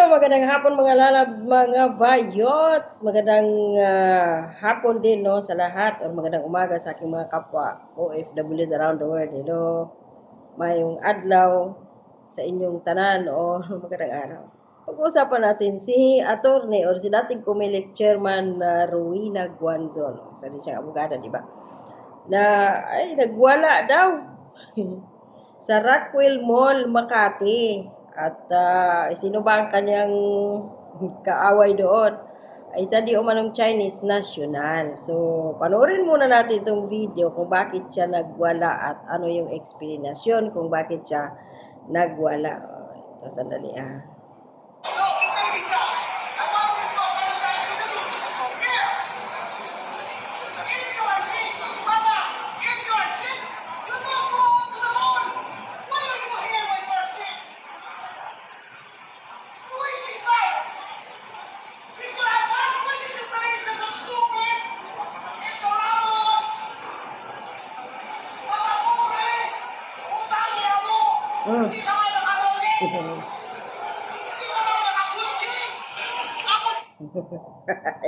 magandang hapon mga lalabs, mga vayots. Magandang hapon din no sa lahat or magandang umaga sa aking mga kapwa OFWs around the world. Hello. Mayong adlaw sa inyong tanan o magandang araw. Pag-uusapan natin si attorney or si dating Comelec chairman Rowena Guanzon. Isa din siyang abogada, di ba? Na ay nagwala daw sa Rockwell Mall, Makati. At sino ba ang kanyang kaaway doon? Ay isa di umanong Chinese national. So, panoorin muna natin itong video kung bakit siya nagwala at ano yung explanation kung bakit siya nagwala. Ito, sandali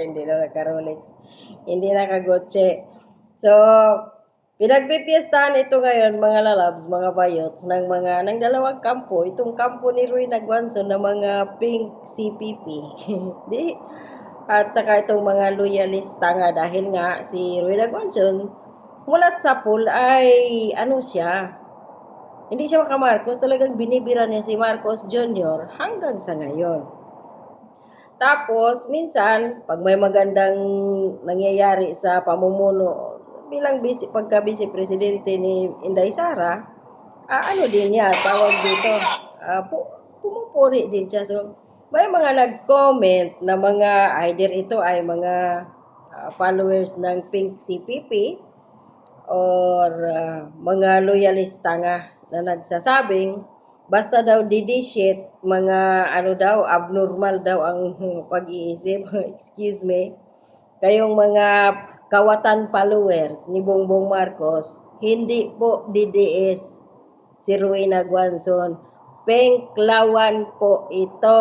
Hindi na naka-Rolex. Hindi nakagotse. So, pinagpipiestahan ito ngayon mga lalabs, mga bayots, ng dalawang kampo. Itong kampo ni Rowena Guanzon na mga pink CPP. Di? At saka itong mga loyalista nga dahil nga si Rowena Guanzon mulat sa pool ay ano siya, hindi siya maka-Marcos, talagang binibira niya si Marcos Jr. hanggang sa ngayon. Tapos, minsan, pag may magandang nangyayari sa pamumuno, bilang pagka-vice presidente ni Inday Sara, ano din niya, tawag dito, pumupuri din siya. So, may mga nag-comment na mga, either ito ay mga followers ng Pink CPP or mga loyalista nga na nagsasabing basta daw didishit, mga ano daw, abnormal daw ang pag-iisip, excuse me, kayong mga kawatan followers ni Bongbong Marcos, hindi po DDS si Rowena Guanzon. Penklawan po ito.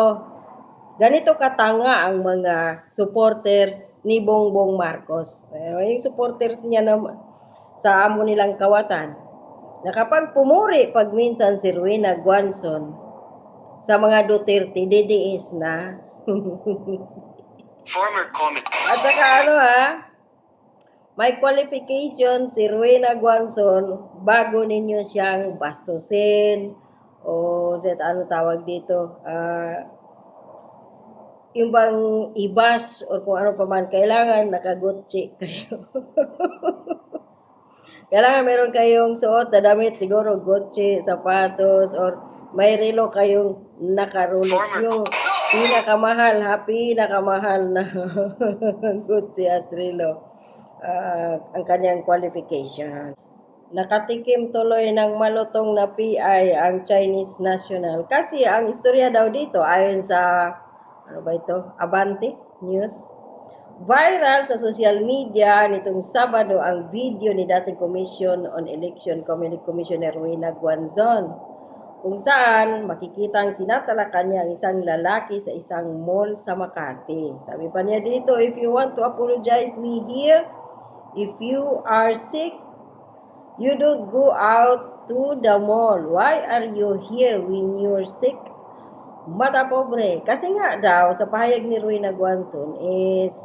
Ganito katanga ang mga supporters ni Bongbong Marcos. Yung supporters niya na, sa amo nilang kawatan, na kapag pumuri pag minsan si Rowena Guanzon sa mga Duterte, DDS na. Former comment. At saka may qualification si Rowena Guanzon bago ninyo siyang bastusin o ano tawag dito, yung bang ibas o kung ano pa man, kailangan nakagutsi kayo. Kailangan meron kayong suot na damit, siguro Gucci, sapatos, or may relo kayong naka-Rolex. Yung pinakamahal na Gucci at relo. Ang kanyang qualification. Nakatikim tuloy ng malutong na PI ang Chinese national. Kasi ang istorya daw dito, ayon sa, ano ba ito, Abante News, viral sa social media nitong Sabado ang video ni dating Commission on Election Commissioner Rowena Guanzon, kung saan makikitang tinatalakan niya ang isang lalaki sa isang mall sa Makati. Sabi pa niya dito, if you want to apologize me here, if you are sick, you don't go out to the mall. Why are you here when you're sick? Mata pobre. Kasi nga daw, sa pahayag ni Rowena Guanzon is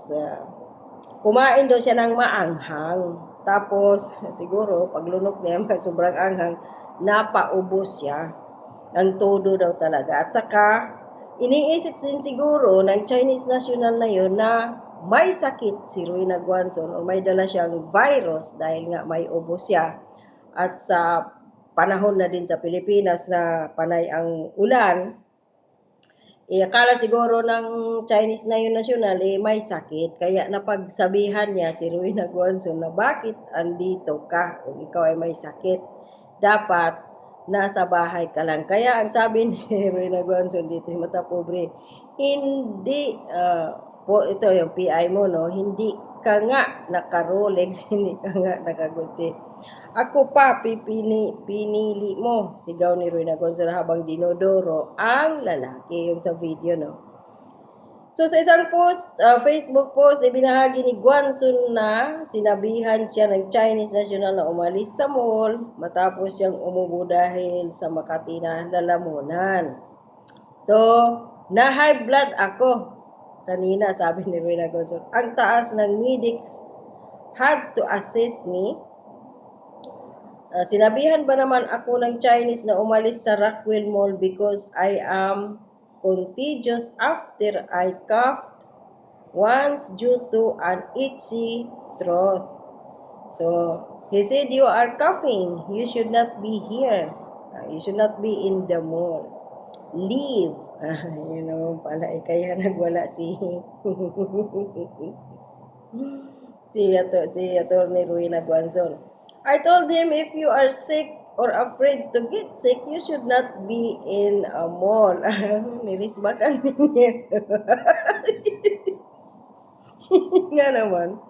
kumain daw siya ng maanghang. Tapos, siguro, paglunok niya, sobrang anghang, napaubos siya. Ang todo daw talaga. At saka, iniisip din siguro ng Chinese national na yun na may sakit si Rowena Guanzon o may dala siyang virus dahil nga may ubos siya. At sa panahon na din sa Pilipinas na panay ang ulan, akala siguro ng Chinese na yun nasyonal, may sakit. Kaya napagsabihan niya si Rowena Guanzon na bakit andito ka kung ikaw ay may sakit. Dapat nasa bahay ka lang. Kaya ang sabi ni Rowena Guanzon dito, yung mata pobre, hindi, ito yung PI mo, no? Hindi ka nga naka-Rolex, hindi ka nga naka-Gucci. Ako pa, pinili mo. Sigaw ni Rowena Gonzalo habang dinodoro ang lalaki. Yung sa video, no? So, sa isang post, Facebook post, ibinahagi ni Guanzon na sinabihan siya ng Chinese national na umalis sa mall matapos siyang umubo dahil sa Makati na lalamunan. So, na high blood ako. Kanina, sabi ni Rowena Gonzalo. Ang taas ng medics had to assist me. Sinabihan ba naman ako ng Chinese na umalis sa Rockwell Mall because I am contagious after I coughed once due to an itchy throat. So, he said, you are coughing. You should not be here. You should not be in the mall. Leave. Yun naman pala. Kaya nagwala si si Atty. Rowena Gonzalo. I told him, if you are sick or afraid to get sick, you should not be in a mall. Nirisbakan niya. Nga naman.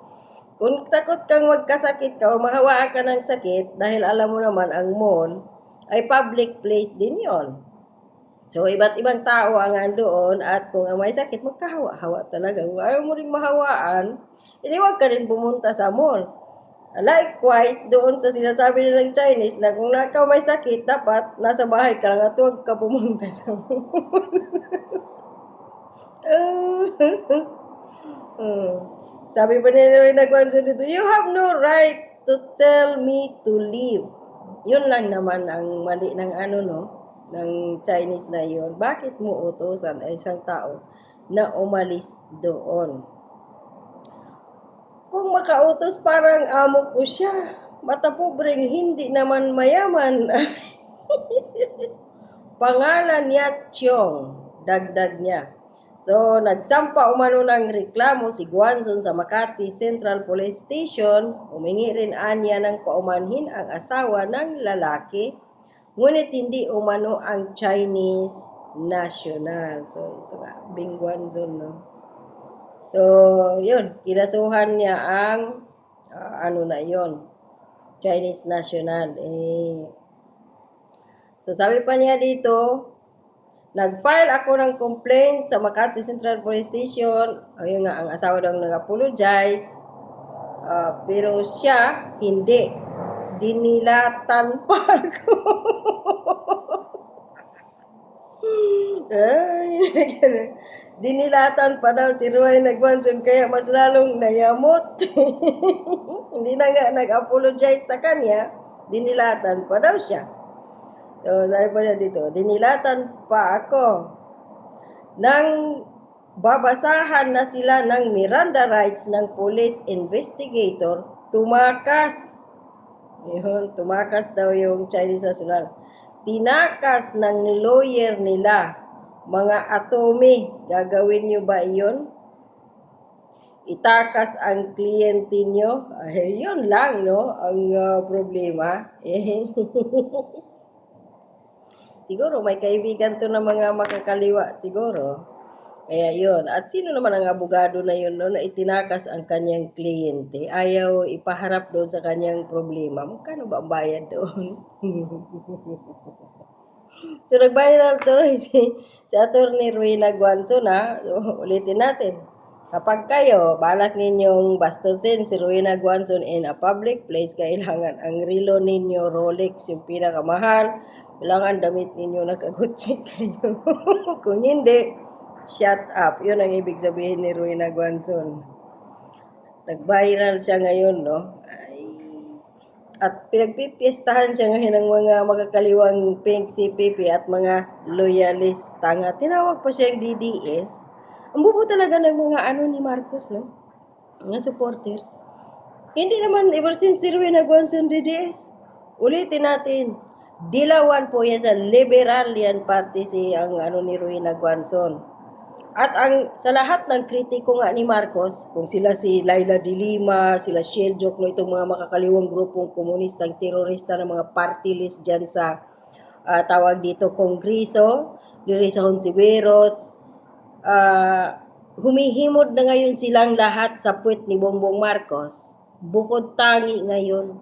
Kung takot kang magkasakit ka o mahawaan ka ng sakit, dahil alam mo naman ang mall ay public place din yon. So, iba't ibang tao ang andoon at kung may sakit, magkahawa-hawa talaga. Kung ayaw mo rin mahawaan, hindi wag ka rin pumunta sa mall. Likewise, doon sa sinasabi nilang Chinese na kung ikaw may sakit, dapat nasa bahay ka lang at huwag ka pumunta sa mall. Sabi pa niya nagwanso dito, you have no right to tell me to leave. Yun lang naman ang mali ng ng Chinese na yun. Bakit mo utosan ay isang tao na umalis doon? Kung makautos parang amo ko siya. Matapobreng hindi naman mayaman. Pangalan niya Chong. Dagdag niya. So, nagsampa umano ng reklamo si Guanzon sa Makati Central Police Station. Humingi rin anya ng paumanhin ang asawa ng lalaki. Ngunit hindi umano ang Chinese national. So, ito nga, Bing Guanzon, no? So, yun, kinasuhan niya ang, Chinese national. So, sabi pa niya dito, nag-file ako ng complaint sa Makati Central Police Station. Ayun nga, ang asawa daw nag-apologize. Pero siya, hindi. Dinilatan pa ako. Dinilatan pa daw si Rowena Gonzalo kaya mas lalong nayamot. Hindi na nga nag-apologize sa kanya, dinilatan pa daw siya. So, sabi pa niya dito, dinilatan pa ako. Nang babasahan na sila ng Miranda rights ng police investigator, tumakas. Yun, tumakas daw yung Chinese national. Tinakas ng lawyer nila. Mga atomi, gagawin nyo ba iyon? Itakas ang kliyente nyo? Yun lang, no? Ang problema. Siguro, may kaibigan to na mga makakaliwa, siguro. Kaya yun. At sino naman ang abogado na yun, no? Na itinakas ang kanyang kliyente. Ayaw ipaharap doon sa kanyang problema. Magkano ba ang bayad doon? So, nag-viral to rin si Atty. Rowena Gonzalo na. So, ulitin natin. Kapag kayo, balak ninyong bastusin si Rowena Gonzalo in a public place, kailangan ang relo ninyo, Rolex, yung pinakamahal. Kailangan damit ninyo, nakagutsi kayo. Kung hindi, shut up. Yun ang ibig sabihin ni Rowena Gonzalo. Nag-viral siya ngayon, no? At pinagpipiestahan siya ngayon ng mga makakaliwang pink CPP at mga loyalista nga. Tinawag pa siyang DDS. Ang bubo talaga ng mga ni Marcos, no? Mga supporters. Hindi naman ever since si Rowena Gonzalo DDS. Ulitin natin. Dilawan po yan sa liberal yan party si ni Rowena Gonzalo. At sa lahat ng kritiko nga ni Marcos, kung sila si Laila de Lima, sila Shell Joke, no, itong mga makakaliwang grupong komunistang terorista ng mga party list dyan sa tawag dito Kongreso, diri sa Hontiveros, humihimod na ngayon silang lahat sa puwet ni Bongbong Marcos. Bukod tangi ngayon,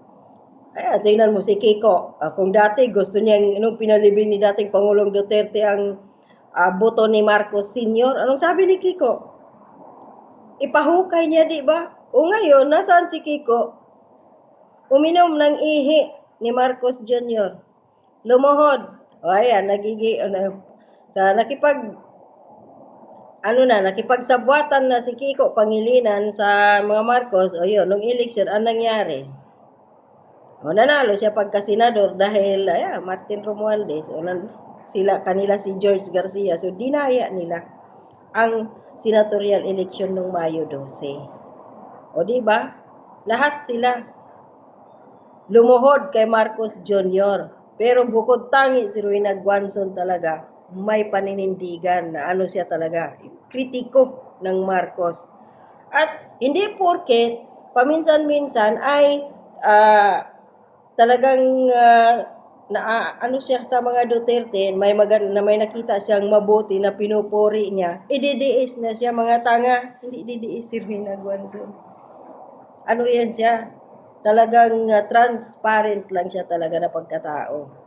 Ay, tingnan mo si Kiko. Kung dati gusto niyang, nung pinalibing ni dating Pangulong Duterte ang boto ni Marcos Sr., anong sabi ni Kiko? Ipahukay niya, di ba? O ngayon, nasaan si Kiko? Uminom ng ihi ni Marcos Jr. Lumuhod. O ayan, nakipagsabwatan na si Kiko Pangilinan sa mga Marcos. O yun, nung eleksyon, ang nangyari? O nanalo siya pagka-senador dahil Martin Romualdez. Kanila si George Garcia. So dinaya nila ang senatorial election nung Mayo 12. O di ba? Lahat sila lumuhod kay Marcos Jr. Pero bukod tangi si Rowena Guanzon talaga, may paninindigan na ano siya talaga, kritiko ng Marcos. At hindi porket paminsan-minsan ay talagang ano siya sa mga Duterte, may nakita siyang mabuti na pinupuri niya, ididiis na siya mga tanga, hindi didiis si Rowena Guanzon. Ano yan siya? Talagang transparent lang siya talaga na pagkatao.